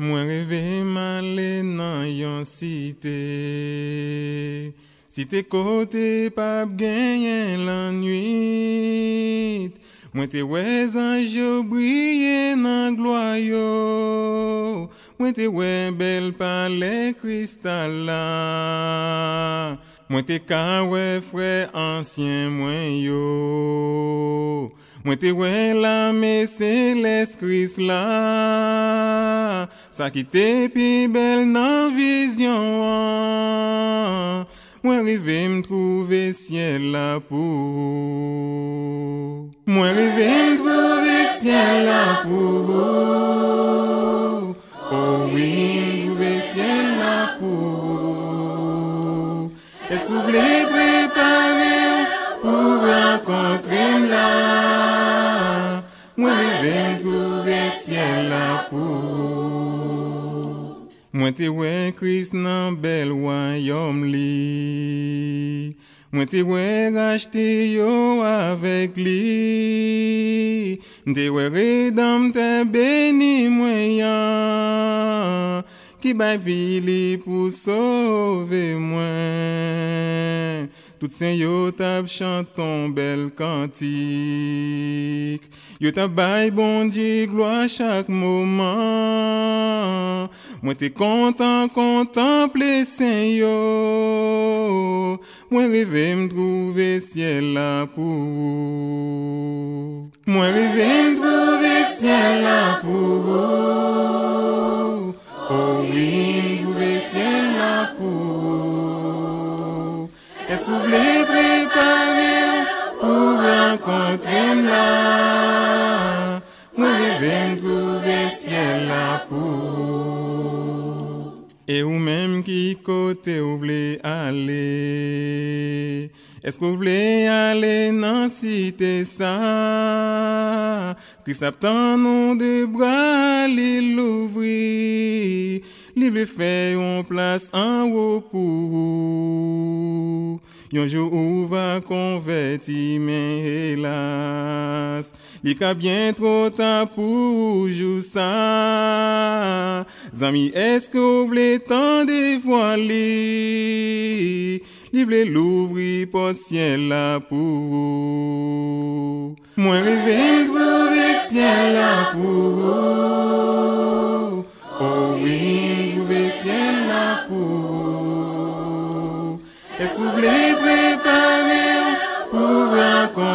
Moi rêve m'aller dans yon cité. Cité côté pas gagner la nuit. Moi te wè ange briller dans gloire yo. Moi te wè belle palais cristal là. Moi te ka wè frère ancien moi yo. Moi te wè la mais céleste Christ là. Ça qui te pi belle dans vision. Moi rêve m'trouver ciel là pour. Moi rêve m'trouver ciel là pour. Oh oui, m'trouver ciel là pour. Est-ce que vous voulez préparer pour rencontrer là? Moi rêve m'trouver ciel là pour. Moi te wè Christ nan bel royaume li. Moi te wè racheté yo avec li. Te wè rédempteur béni moyen. Qui bay vie li pour sauver moi. Tout saint yo tap chanton bel cantique. Yo tap bay bon Dieu gloire chaque moment. Moi t'es content contempler saint yo. Moi rêve m'trouver ciel là pour. Moi rêve m'trouver ciel là pour. Oh oui, m'trouver ciel là pour. Est-ce que vous voulez préparer pour rencontrer là? Moi rêve m'trouver ciel là pour. Et ou même qui côté vous voulez aller? Est-ce que vous voulez aller dans cité ça? Christ attend nous de bras l'ouvrir. Livre fait une place en haut pour vous. Un jour où va convertir, mais hélas, il y a bien trop tard pour jouer ça. Zami, est-ce que vous voulez tant dévoiler? Livre l'ouvrir pour ciel là pour vous. Moi rêve m'trouver ciel là pour vous. Oh oui, m'trouver ciel là pour vous. Est-ce que vous voulez préparer pour rencontrer?